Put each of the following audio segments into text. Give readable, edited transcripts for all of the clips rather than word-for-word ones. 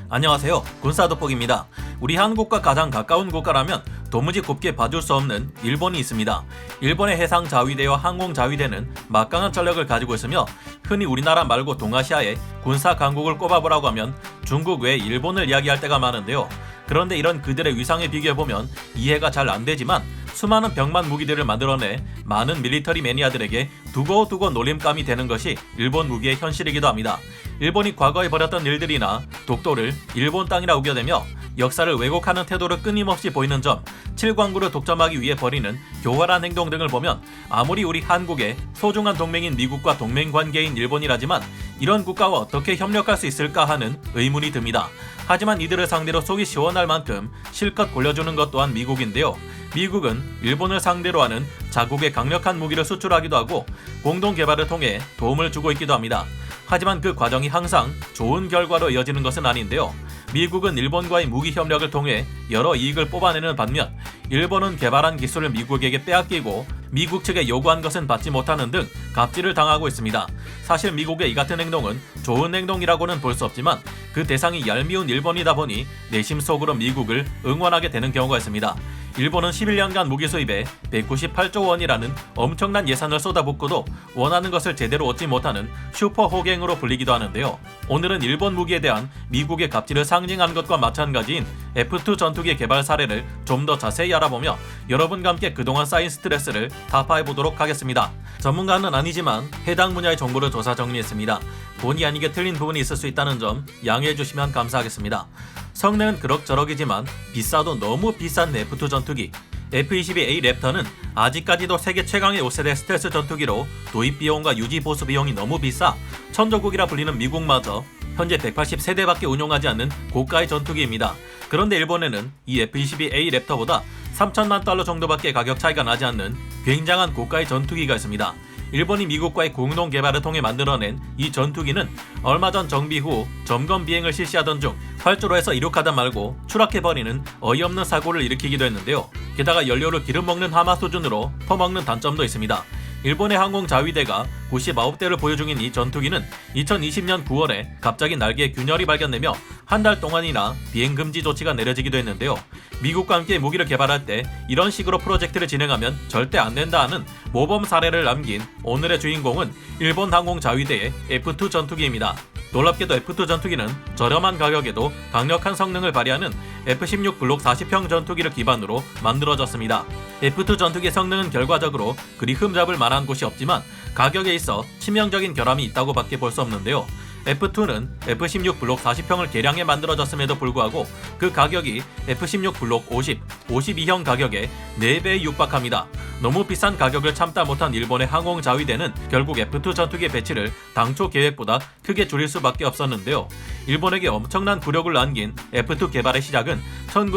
안녕하세요. 군사돋보기입니다. 우리 한국과 가장 가까운 국가라면 도무지 곱게 봐줄 수 없는 일본이 있습니다. 일본의 해상 자위대와 항공 자위대는 막강한 전력을 가지고 있으며 흔히 우리나라 말고 동아시아에 군사 강국을 꼽아보라고 하면 중국 외 일본을 이야기할 때가 많은데요. 그런데 이런 그들의 위상에 비교해보면 이해가 잘 안되지만 수많은 병만 무기들을 만들어내 많은 밀리터리 매니아들에게 두고두고 놀림감이 되는 것이 일본 무기의 현실이기도 합니다. 일본이 과거에 벌였던 일들이나 독도를 일본 땅이라 우겨대며 역사를 왜곡하는 태도를 끊임없이 보이는 점, 칠광구를 독점하기 위해 벌이는 교활한 행동 등을 보면 아무리 우리 한국의 소중한 동맹인 미국과 동맹 관계인 일본이라지만 이런 국가와 어떻게 협력할 수 있을까 하는 의문이 듭니다. 하지만 이들을 상대로 속이 시원할 만큼 실컷 골려주는 것 또한 미국인데요. 미국은 일본을 상대로 하는 자국의 강력한 무기를 수출하기도 하고 공동 개발을 통해 도움을 주고 있기도 합니다. 하지만 그 과정이 항상 좋은 결과로 이어지는 것은 아닌데요. 미국은 일본과의 무기 협력을 통해 여러 이익을 뽑아내는 반면 일본은 개발한 기술을 미국에게 빼앗기고 미국 측에 요구한 것은 받지 못하는 등 갑질을 당하고 있습니다. 사실 미국의 이 같은 행동은 좋은 행동이라고는 볼 수 없지만 그 대상이 얄미운 일본이다 보니 내심 속으로 미국을 응원하게 되는 경우가 있습니다. 일본은 11년간 무기 수입에 198조 원이라는 엄청난 예산을 쏟아붓고도 원하는 것을 제대로 얻지 못하는 슈퍼 호갱으로 불리기도 하는데요. 오늘은 일본 무기에 대한 미국의 갑질을 상징한 것과 마찬가지인 F2 전투기 개발 사례를 좀 더 자세히 알아보며 여러분과 함께 그동안 쌓인 스트레스를 타파해보도록 하겠습니다. 전문가는 아니지만 해당 분야의 정보를 조사 정리했습니다. 본의 아니게 틀린 부분이 있을 수 있다는 점 양해해 주시면 감사하겠습니다. 성능은 그럭저럭이지만 비싸도 너무 비싼 F2 전투기 F-22A 랩터는 아직까지도 세계 최강의 5세대 스텔스 전투기로 도입 비용과 유지 보수 비용이 너무 비싸 천조국이라 불리는 미국마저 현재 180세대밖에 운용하지 않는 고가의 전투기입니다. 그런데 일본에는 이 F-22A 랩터보다 3천만 달러 정도밖에 가격 차이가 나지 않는 굉장한 고가의 전투기가 있습니다. 일본이 미국과의 공동 개발을 통해 만들어낸 이 전투기는 얼마 전 정비 후 점검 비행을 실시하던 중 활주로에서 이륙하다 말고 추락해버리는 어이없는 사고를 일으키기도 했는데요. 게다가 연료를 기름 먹는 하마 수준으로 퍼먹는 단점도 있습니다. 일본의 항공 자위대가 99대를 보유 중인 이 전투기는 2020년 9월에 갑자기 날개에 균열이 발견되며 한 달 동안이나 비행 금지 조치가 내려지기도 했는데요. 미국과 함께 무기를 개발할 때 이런 식으로 프로젝트를 진행하면 절대 안 된다 하는 모범 사례를 남긴 오늘의 주인공은 일본 항공 자위대의 F2 전투기입니다. 놀랍게도 F2 전투기는 저렴한 가격에도 강력한 성능을 발휘하는 F-16 블록 40형 전투기를 기반으로 만들어졌습니다. F2 전투기의 성능은 결과적으로 그리 흠잡을 만한 곳이 없지만 가격에 있어 치명적인 결함이 있다고 밖에 볼 수 없는데요. F2는 F-16 블록 40형을 개량해 만들어졌음에도 불구하고 그 가격이 F-16 블록 50, 52형 가격의 4배에 육박합니다. 너무 비싼 가격을 참다 못한 일본의 항공 자위대는 결국 F2 전투기의 배치를 당초 계획보다 크게 줄일 수밖에 없었는데요. 일본에게 엄청난 굴욕을 안긴 F2 개발의 시작은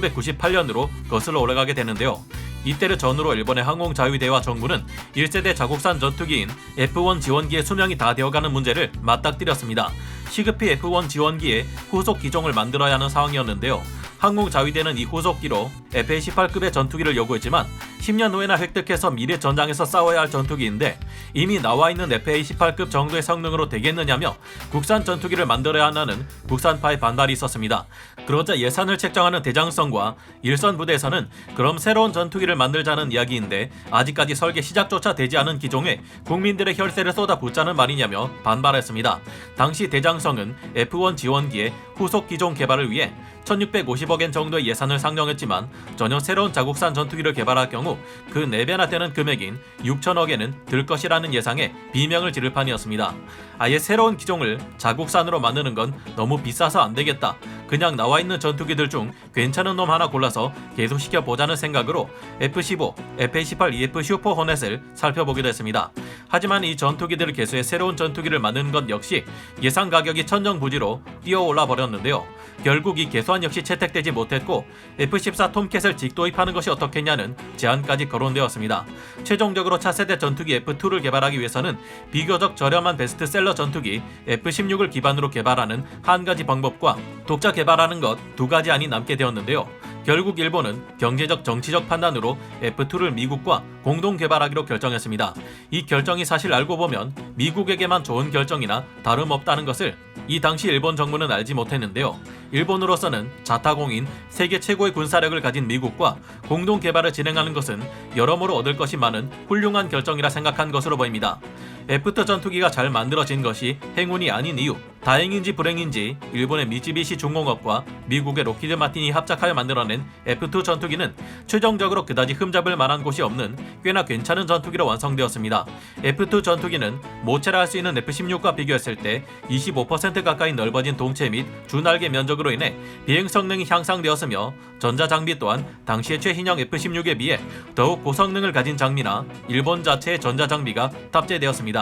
1998년으로 거슬러 올라가게 되는데요. 이때를 전후로 일본의 항공 자위대와 정부는 1세대 자국산 전투기인 F1 지원기의 수명이 다 되어가는 문제를 맞닥뜨렸습니다. 시급히 F1 지원기의 후속 기종을 만들어야 하는 상황이었는데요. 항공 자위대는 이 후속기로 F-18급의 전투기를 요구했지만 10년 후에나 획득해서 미래 전장에서 싸워야 할 전투기인데 이미 나와있는 F-18급 정도의 성능으로 되겠느냐며 국산 전투기를 만들어야 한다는 국산파의 반발이 있었습니다. 그러자 예산을 책정하는 대장성과 일선 부대에서는 그럼 새로운 전투기를 만들자는 이야기인데 아직까지 설계 시작조차 되지 않은 기종에 국민들의 혈세를 쏟아붓자는 말이냐며 반발했습니다. 당시 대장성은 F1 지원기의 후속 기종 개발을 위해 1650억엔 정도의 예산을 상정했지만 전혀 새로운 자국산 전투기를 개발할 경우 그 4배나 되는 금액인 6천억엔은 들 것이라는 예상에 비명을 지를 판이었습니다. 아예 새로운 기종을 자국산으로 만드는 건 너무 비싸서 안 되겠다. 그냥 나와있는 전투기들 중 괜찮은 놈 하나 골라서 계속시켜보자는 생각으로 F-15, F-18 EF 슈퍼 호넷을 살펴보기도 했습니다. 하지만 이 전투기들을 개수해 새로운 전투기를 만드는 것 역시 예상 가격이 천정부지로 뛰어올라 버렸는데요. 결국 이 개수안 역시 채택되지 못했고 F-14 톰캣을 직도입하는 것이 어떻겠냐는 제안까지 거론되었습니다. 최종적으로 차세대 전투기 F2를 개발하기 위해서는 비교적 저렴한 베스트셀러 전투기 F-16을 기반으로 개발하는 한 가지 방법과 독자 개발하는 것 두 가지 안이 남게 되었는데요. 결국 일본은 경제적 정치적 판단으로 F2를 미국과 공동 개발하기로 결정했습니다. 이 결정이 사실 알고 보면 미국에게만 좋은 결정이나 다름없다는 것을 이 당시 일본 정부는 알지 못했는데요. 일본으로서는 자타공인 세계 최고의 군사력을 가진 미국과 공동 개발을 진행하는 것은 여러모로 얻을 것이 많은 훌륭한 결정이라 생각한 것으로 보입니다. F2 전투기가 잘 만들어진 것이 행운이 아닌 이유, 다행인지 불행인지 일본의 미쓰비시 중공업과 미국의 록히드 마틴이 합작하여 만들어낸 F2 전투기는 최종적으로 그다지 흠잡을 만한 곳이 없는 꽤나 괜찮은 전투기로 완성되었습니다. F2 전투기는 모체라 할 수 있는 F-16과 비교했을 때 25% 가까이 넓어진 동체 및 주날개 면적으로 인해 비행 성능이 향상되었으며 전자장비 또한 당시의 최신형 F-16에 비해 더욱 고성능을 가진 장비나 일본 자체의 전자장비가 탑재되었습니다.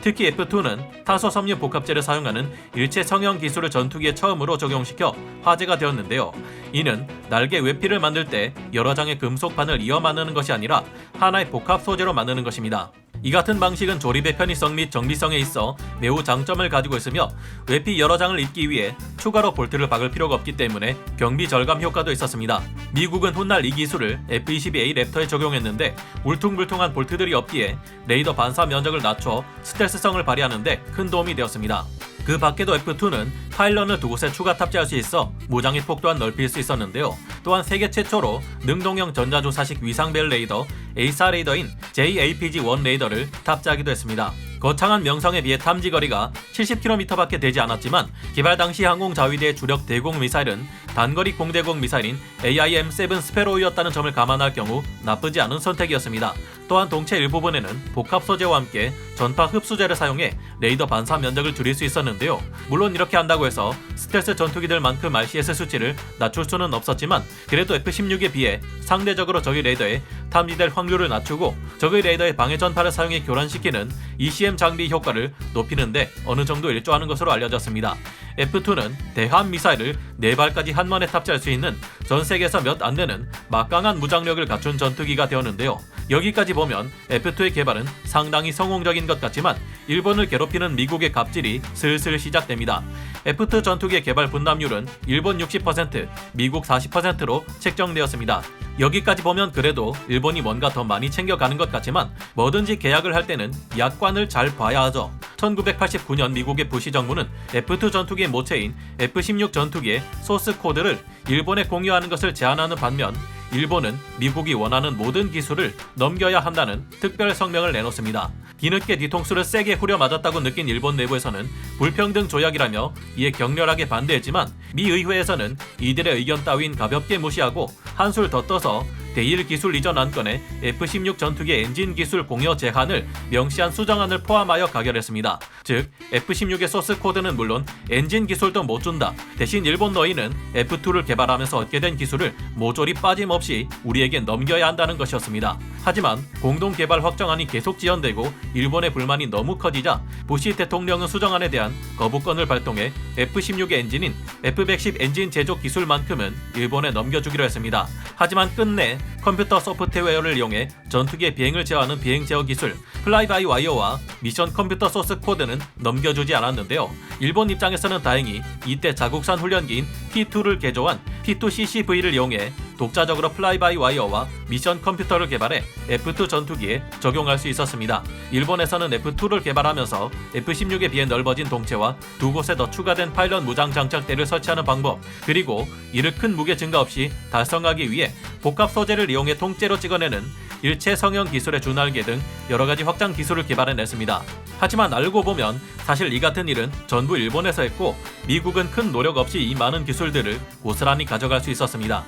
특히 F2는 탄소 섬유 복합재를 사용하는 일체 성형 기술을 전투기에 처음으로 적용시켜 화제가 되었는데요. 이는 날개 외피를 만들 때 여러 장의 금속판을 이어 만드는 것이 아니라 하나의 복합 소재로 만드는 것입니다. 이 같은 방식은 조립의 편의성 및 정비성에 있어 매우 장점을 가지고 있으며 외피 여러 장을 입기 위해 추가로 볼트를 박을 필요가 없기 때문에 경비 절감 효과도 있었습니다. 미국은 훗날 이 기술을 F-22A 랩터에 적용했는데 울퉁불퉁한 볼트들이 없기에 레이더 반사 면적을 낮춰 스텔스성을 발휘하는 데 큰 도움이 되었습니다. 그 밖에도 F2는 파일런을 두 곳에 추가 탑재할 수 있어 무장의 폭 또한 넓힐 수 있었는데요. 또한 세계 최초로 능동형 전자조사식 위상벨 레이더 A사 레이더인 JAPG-1 레이더를 탑재하기도 했습니다. 거창한 명성에 비해 탐지 거리가 70km밖에 되지 않았지만 개발 당시 항공자위대의 주력 대공 미사일은 단거리 공대공 미사일인 AIM-7 스페로우였다는 점을 감안할 경우 나쁘지 않은 선택이었습니다. 또한 동체 일부분에는 복합 소재와 함께 전파 흡수제를 사용해 레이더 반사 면적을 줄일 수 있었는데요. 물론 이렇게 한다고 해서 스텔스 전투기들만큼 RCS 수치를 낮출 수는 없었지만 그래도 F-16에 비해 상대적으로 적의 레이더에 탐지될 확률을 낮추고 적의 레이더의 방해 전파를 사용해 교란시키는 ECM 장비 효과를 높이는데 어느 정도 일조하는 것으로 알려졌습니다. F2는 대함 미사일을 4발까지 한 번에 탑재할 수 있는 전 세계에서 몇 안 되는 막강한 무장력을 갖춘 전투기가 되었는데요. 여기까지 보면 F2의 개발은 상당히 성공적인 것 같지만 일본을 괴롭히는 미국의 갑질이 슬슬 시작됩니다. F2 전투기의 개발 분담률은 일본 60%, 미국 40%로 책정되었습니다. 여기까지 보면 그래도 일본이 뭔가 더 많이 챙겨가는 것 같지만 뭐든지 계약을 할 때는 약관을 잘 봐야 하죠. 1989년 미국의 부시 정부는 F2 전투기의 모체인 F-16 전투기의 소스 코드를 일본에 공유하는 것을 제안하는 반면 일본은 미국이 원하는 모든 기술을 넘겨야 한다는 특별 성명을 내놓습니다. 뒤늦게 뒤통수를 세게 후려맞았다고 느낀 일본 내부에서는 불평등 조약이라며 이에 격렬하게 반대했지만 미 의회에서는 이들의 의견 따윈 가볍게 무시하고 한술 더 떠서 대일 기술 이전 안건에 F-16 전투기 엔진 기술 공여 제한을 명시한 수정안을 포함하여 가결했습니다. 즉 F-16의 소스 코드는 물론 엔진 기술도 못 준다. 대신 일본 너희는 F2를 개발하면서 얻게 된 기술을 모조리 빠짐없이 우리에게 넘겨야 한다는 것이었습니다. 하지만 공동 개발 확정안이 계속 지연되고 일본의 불만이 너무 커지자 부시 대통령은 수정안에 대한 거부권을 발동해 F-16의 엔진인 F-110 엔진 제조 기술만큼은 일본에 넘겨주기로 했습니다. 하지만 끝내 컴퓨터 소프트웨어를 이용해 전투기의 비행을 제어하는 비행 제어 기술 플라이바이와이어와 미션 컴퓨터 소스 코드는 넘겨주지 않았는데요. 일본 입장에서는 다행히 이때 자국산 훈련기인 T2를 개조한 T2CCV를 이용해 독자적으로 플라이바이와이어와 미션 컴퓨터를 개발해 F2 전투기에 적용할 수 있었습니다. 일본에서는 F2를 개발하면서 F-16에 비해 넓어진 동체와 두 곳에 더 추가된 파일럿 무장 장착대를 설치하는 방법, 그리고 이를 큰 무게 증가 없이 달성하기 위해 복합 소재를 이용해 통째로 찍어내는 일체 성형 기술의 주날개 등 여러가지 확장 기술을 개발해냈습니다. 하지만 알고 보면 사실 이 같은 일은 전부 일본에서 했고 미국은 큰 노력 없이 이 많은 기술들을 고스란히 가져갈 수 있었습니다.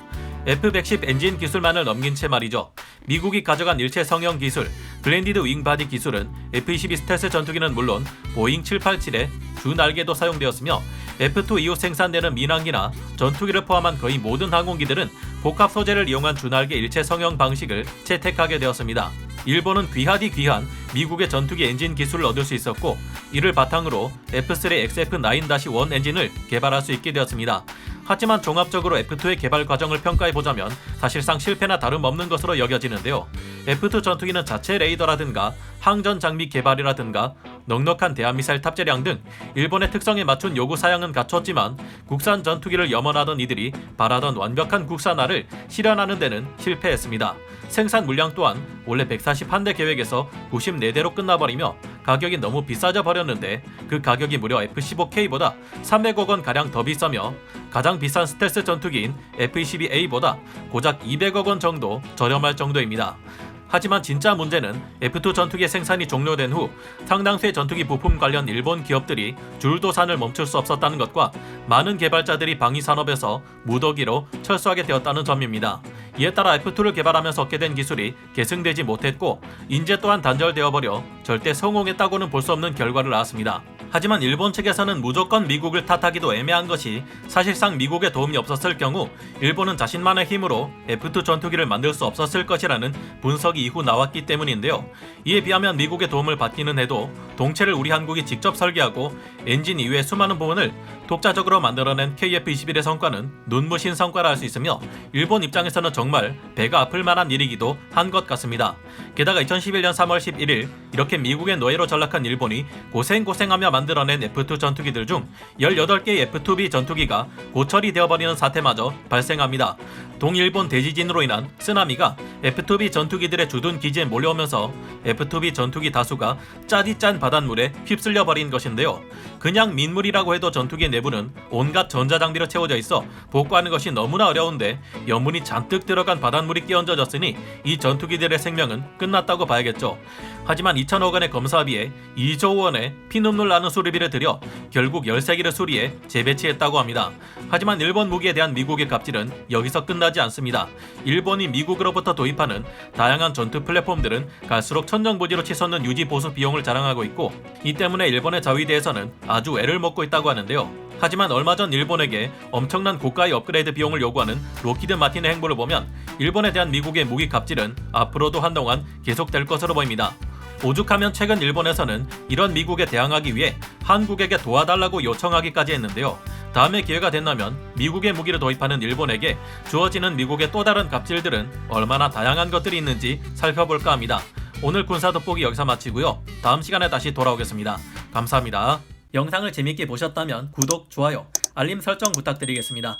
F-110 엔진 기술만을 넘긴 채 말이죠. 미국이 가져간 일체 성형 기술, 블렌디드 윙바디 기술은 F-22 스텔스 전투기는 물론 보잉 787의 주날개도 사용되었으며 F2 이후 생산되는 민항기나 전투기를 포함한 거의 모든 항공기들은 복합 소재를 이용한 주날개 일체 성형 방식을 채택하게 되었습니다. 일본은 귀하디 귀한 미국의 전투기 엔진 기술을 얻을 수 있었고 이를 바탕으로 F3 XF9-1 엔진을 개발할 수 있게 되었습니다. 하지만 종합적으로 F2의 개발 과정을 평가해보자면 사실상 실패나 다름없는 것으로 여겨지는데요. F2 전투기는 자체 레이더라든가 항전 장비 개발이라든가 넉넉한 대한미사일 탑재량 등 일본의 특성에 맞춘 요구 사양은 갖췄지만 국산 전투기를 염원하던 이들이 바라던 완벽한 국산화를 실현하는 데는 실패했습니다. 생산 물량 또한 원래 141대 계획에서 94대로 끝나버리며 가격이 너무 비싸져 버렸는데 그 가격이 무려 F-15K보다 300억 원 가량 더 비싸며 가장 비싼 스텔스 전투기인 F-22A보다 고작 200억 원 정도 저렴할 정도입니다. 하지만 진짜 문제는 F2 전투기 생산이 종료된 후 상당수의 전투기 부품 관련 일본 기업들이 줄도산을 멈출 수 없었다는 것과 많은 개발자들이 방위 산업에서 무더기로 철수하게 되었다는 점입니다. 이에 따라 F2를 개발하면서 얻게 된 기술이 계승되지 못했고 인재 또한 단절되어 버려 절대 성공했다고는 볼 수 없는 결과를 낳았습니다. 하지만 일본 측에서는 무조건 미국을 탓하기도 애매한 것이 사실상 미국의 도움이 없었을 경우 일본은 자신만의 힘으로 F2 전투기를 만들 수 없었을 것이라는 분석이 이후 나왔기 때문인데요. 이에 비하면 미국의 도움을 받기는 해도 동체를 우리 한국이 직접 설계하고 엔진 이외의 수많은 부분을 독자적으로 만들어낸 KF-21의 성과는 눈부신 성과라 할 수 있으며 일본 입장에서는 정말 배가 아플 만한 일이기도 한 것 같습니다. 게다가 2011년 3월 11일 이렇게 미국의 노예로 전락한 일본이 고생하며 만들어낸 F2 전투기들 중 18개의 F2B 전투기가 고철이 되어버리는 사태마저 발생합니다. 동일본 대지진으로 인한 쓰나미가 F2B 전투기들의 주둔 기지에 몰려오면서 F2B 전투기 다수가 짜디짠 바닷물에 휩쓸려 버린 것인데요. 그냥 민물이라고 해도 전투기 내부는 온갖 전자장비로 채워져 있어 복구하는 것이 너무나 어려운데 염분이 잔뜩 들어간 바닷물이 끼얹어졌으니 이 전투기들의 생명은 끝났다고 봐야겠죠. 하지만 2천억 원의 검사비에 2조 원의 피눈물 나는 수리비를 들여 결국 13기를 수리해 재배치했다고 합니다. 하지만 일본 무기에 대한 미국의 갑질은 여기서 끝나지 않습니다. 일본이 미국으로부터 도입하는 다양한 전투 플랫폼들은 갈수록 천정부지로 치솟는 유지 보수 비용을 자랑하고 있고 이 때문에 일본의 자위대에서는 아주 애를 먹고 있다고 하는데요. 하지만 얼마 전 일본에게 엄청난 고가의 업그레이드 비용을 요구하는 록히드 마틴의 행보를 보면 일본에 대한 미국의 무기 갑질은 앞으로도 한동안 계속될 것으로 보입니다. 오죽하면 최근 일본에서는 이런 미국에 대항하기 위해 한국에게 도와달라고 요청하기까지 했는데요. 다음에 기회가 된다면 미국의 무기를 도입하는 일본에게 주어지는 미국의 또 다른 갑질들은 얼마나 다양한 것들이 있는지 살펴볼까 합니다. 오늘 군사 돋보기 여기서 마치고요. 다음 시간에 다시 돌아오겠습니다. 감사합니다. 영상을 재밌게 보셨다면 구독, 좋아요, 알림 설정 부탁드리겠습니다.